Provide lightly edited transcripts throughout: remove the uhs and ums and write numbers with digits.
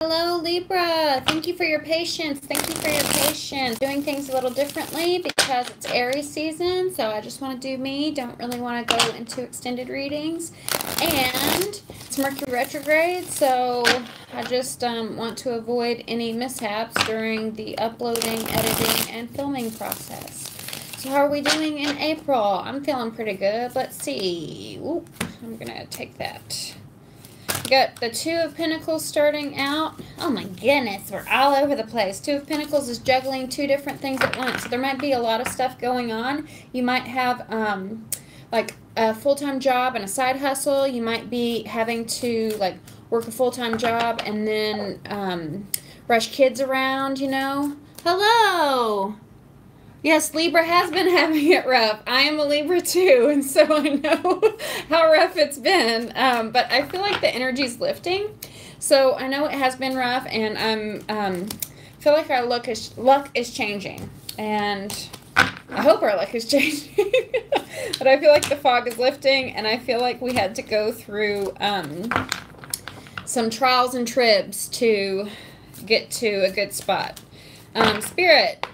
Hello, Libra. Thank you for your patience. Thank you for your patience. Doing things a little differently because it's Aries season, so I just want to do me. Don't really want to go into extended readings. And it's Mercury retrograde, so I just want to avoid any mishaps during the uploading, editing, and filming process. So how are we doing in April? I'm feeling pretty good. Let's see. Ooh, I'm going to take that. Got the Two of Pentacles starting out. Oh my goodness, we're all over the place. Two of Pentacles is juggling two different things at once. So there might be a lot of stuff going on. You might have like a full-time job and a side hustle. You might be having to like work a full-time job and then rush kids around, you know. Hello! Yes, Libra has been having it rough. I am a Libra too, and so I know how rough it's been. But I feel like the energy's lifting. So I know it has been rough, and I'm feel like our luck is changing, and I hope our luck is changing. But I feel like the fog is lifting, and I feel like we had to go through some trials and tribs to get to a good spot. Spirit,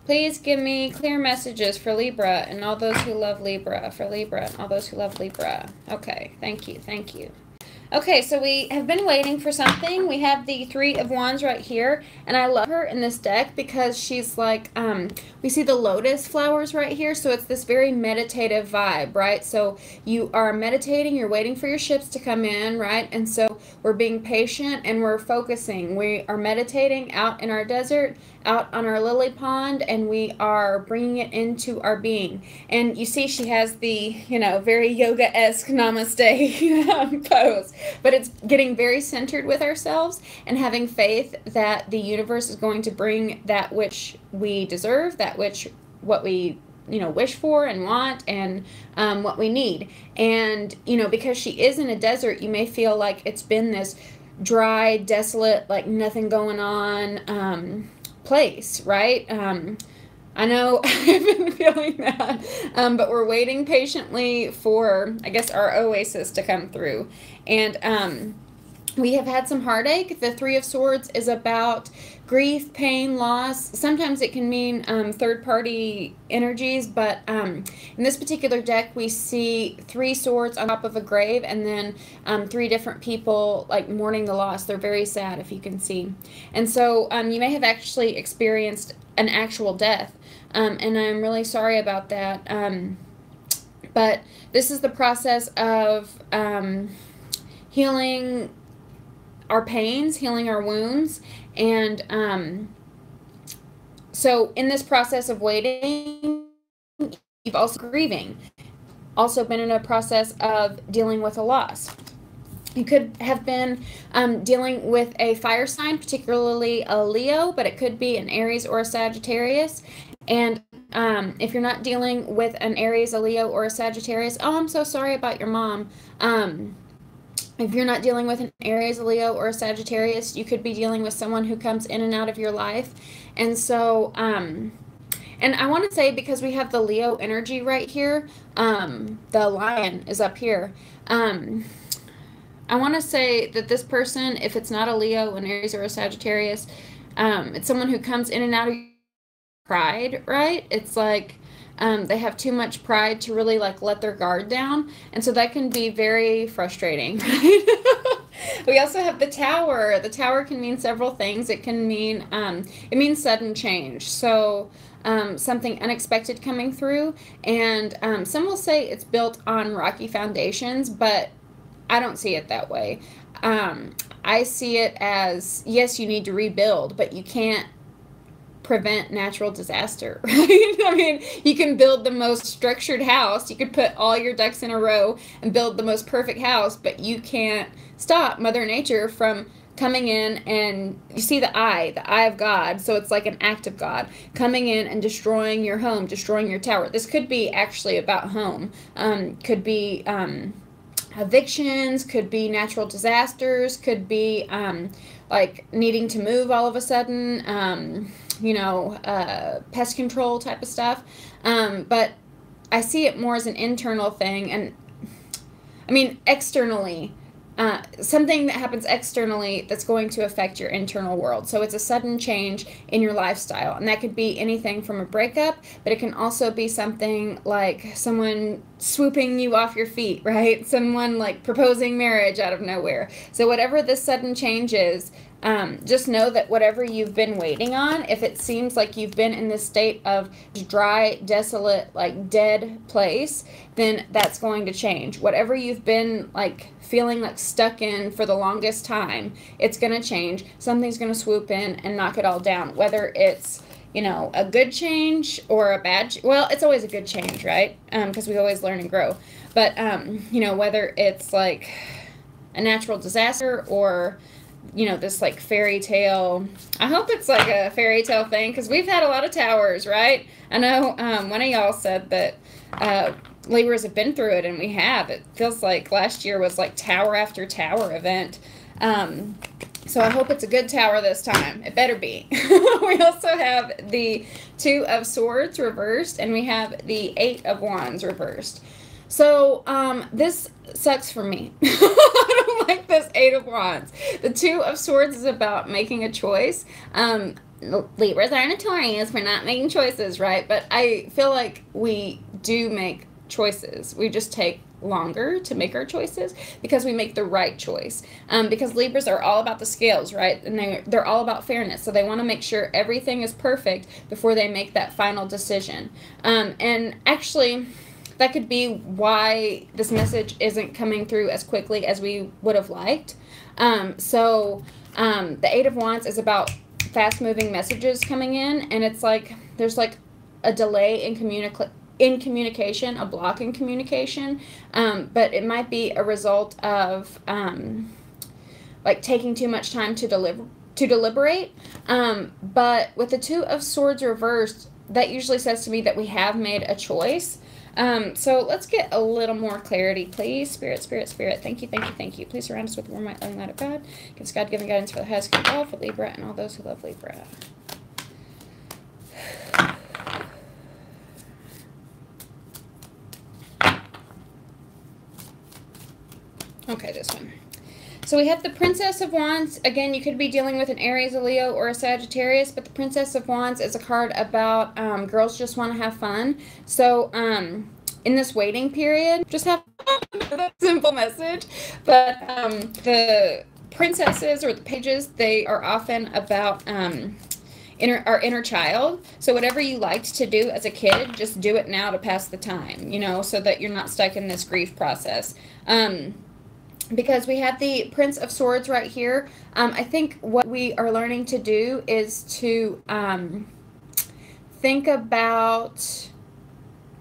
please give me clear messages for Libra and all those who love Libra, for Libra and all those who love Libra. Okay, thank you, thank you. Okay, so we have been waiting for something. We have the Three of Wands right here, and I love her in this deck because she's like, we see the lotus flowers right here, so it's this very meditative vibe, right? So you are meditating, you're waiting for your ships to come in, right? And so we're being patient and we're focusing. We are meditating out in our desert, out on our lily pond, and we are bringing it into our being. And you see she has the, you know, very yoga-esque namaste pose. But it's getting very centered with ourselves and having faith that the universe is going to bring that which we deserve, that which what we, you know, wish for and want, and what we need. And, you know, because she is in a desert, you may feel like it's been this dry, desolate, like nothing going on place, right? I know I've been feeling that, but we're waiting patiently for, I guess, our oasis to come through. And we have had some heartache. The Three of Swords is about grief, pain, loss. Sometimes it can mean third-party energies, but in this particular deck, we see three swords on top of a grave, and then three different people like mourning the loss. They're very sad, if you can see. And so you may have actually experienced an actual death. And I'm really sorry about that. But this is the process of healing our pains, healing our wounds. And so in this process of waiting, you've also grieving. Also been in a process of dealing with a loss. You could have been dealing with a fire sign, particularly a Leo, but it could be an Aries or a Sagittarius. And if you're not dealing with an Aries, a Leo, or a Sagittarius, oh, I'm so sorry about your mom. If you're not dealing with an Aries, a Leo, or a Sagittarius, you could be dealing with someone who comes in and out of your life. And so, and I want to say, because we have the Leo energy right here, the lion is up here. I want to say that this person, if it's not a Leo, an Aries, or a Sagittarius, it's someone who comes in and out of pride, right? It's like they have too much pride to really like let their guard down, and so that can be very frustrating, right? We also have the Tower. The Tower can mean several things. It can mean it means sudden change, so something unexpected coming through, and some will say it's built on rocky foundations, but I don't see it that way. I see it as, yes, you need to rebuild, but you can't prevent natural disaster, right? I mean, you can build the most structured house. You could put all your ducks in a row and build the most perfect house, but you can't stop Mother Nature from coming in, and you see the eye of God, so it's like an act of God coming in and destroying your home, destroying your tower. This could be actually about home, could be evictions, could be natural disasters, could be like needing to move all of a sudden, you know, pest control type of stuff. But I see it more as an internal thing. And I mean, externally, something that happens externally that's going to affect your internal world. So it's a sudden change in your lifestyle. And that could be anything from a breakup, but it can also be something like someone swooping you off your feet, right? Someone like proposing marriage out of nowhere. So whatever this sudden change is, just know that whatever you've been waiting on, if it seems like you've been in this state of dry, desolate, like dead place, then that's going to change. Whatever you've been like feeling like stuck in for the longest time, it's going to change. Something's going to swoop in and knock it all down, whether it's, you know, a good change or a bad, well, it's always a good change, right? Because we always learn and grow. But, you know, whether it's like a natural disaster or, you know, this like fairy tale. I hope it's like a fairy tale thing, because we've had a lot of towers, right? I know one of y'all said that Libras have been through it, and we have. It feels like last year was like tower after tower event. So I hope it's a good tower this time. It better be. We also have the Two of Swords reversed, and we have the Eight of Wands reversed. So, this sucks for me. I don't like this Eight of Wands. The Two of Swords is about making a choice. Libras are notorious for not making choices, right? But I feel like we do make choices. We just take longer to make our choices because we make the right choice. Because Libras are all about the scales, right? And they're all about fairness. So they want to make sure everything is perfect before they make that final decision. And actually, that could be why this message isn't coming through as quickly as we would have liked. The Eight of Wands is about fast-moving messages coming in, and it's like there's like a delay in communication, a block in communication, but it might be a result of like taking too much time to deliberate. But with the Two of Swords reversed, that usually says to me that we have made a choice. So let's get a little more clarity, please. Spirit, Spirit, Spirit. Thank you, thank you, thank you. Please surround us with the warm, light, loving light of God. Give us God-given guidance for the highest good love for Libra and all those who love Libra. Okay, this one. So we have the Princess of Wands. Again, you could be dealing with an Aries, a Leo, or a Sagittarius, but the Princess of Wands is a card about girls just want to have fun. So in this waiting period, just have a simple message. But the princesses or the pages, they are often about our inner child. So whatever you liked to do as a kid, just do it now to pass the time, you know, so that you're not stuck in this grief process. Because we have the Prince of Swords right here. I think what we are learning to do is to think about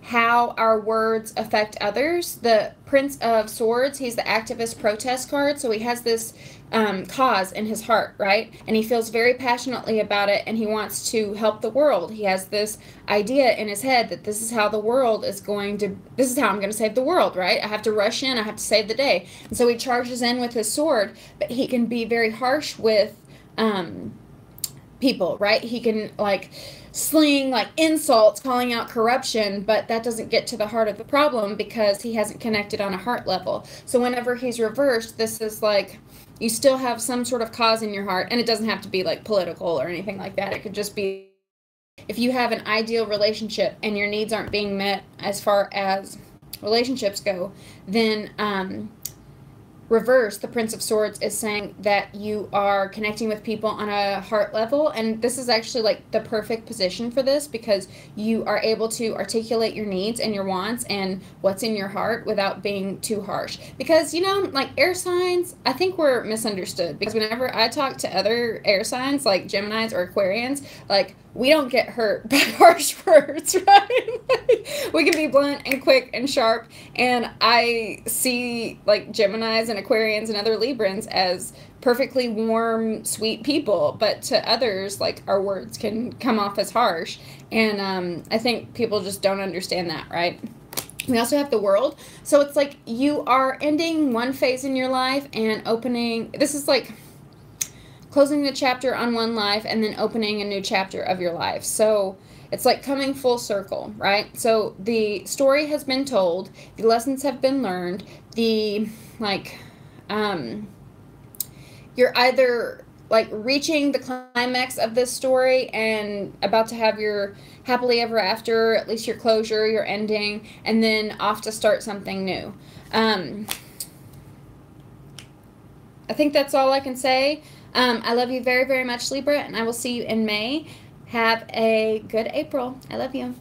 how our words affect others. The Prince of Swords, he's the activist protest card, so he has this cause in his heart, right? And he feels very passionately about it, and he wants to help the world. He has this idea in his head that this is how the world is going to, this is how I'm going to save the world, right? I have to rush in, I have to save the day. And so he charges in with his sword, but he can be very harsh with people, right? He can like sling like insults, calling out corruption, but that doesn't get to the heart of the problem because he hasn't connected on a heart level. So whenever he's reversed, this is like you still have some sort of cause in your heart, and it doesn't have to be like political or anything like that. It could just be if you have an ideal relationship and your needs aren't being met as far as relationships go, then reverse, the Prince of Swords is saying that you are connecting with people on a heart level, and this is actually like the perfect position for this because you are able to articulate your needs and your wants and what's in your heart without being too harsh. Because, you know, like air signs, I think we're misunderstood because whenever I talk to other air signs like Geminis or Aquarians, like we don't get hurt by harsh words, right? We can be blunt and quick and sharp, and I see like Geminis and Aquarians and other Librans as perfectly warm, sweet people, but to others, like our words can come off as harsh, and I think people just don't understand that, right? We also have the World, so it's like you are ending one phase in your life and opening, this is like closing the chapter on one life and then opening a new chapter of your life. So it's like coming full circle, right? So the story has been told, the lessons have been learned, the like You're either like reaching the climax of this story and about to have your happily ever after, at least your closure, your ending, and then off to start something new. I think that's all I can say. I love you very, very much, Libra, and I will see you in May. Have a good April. I love you.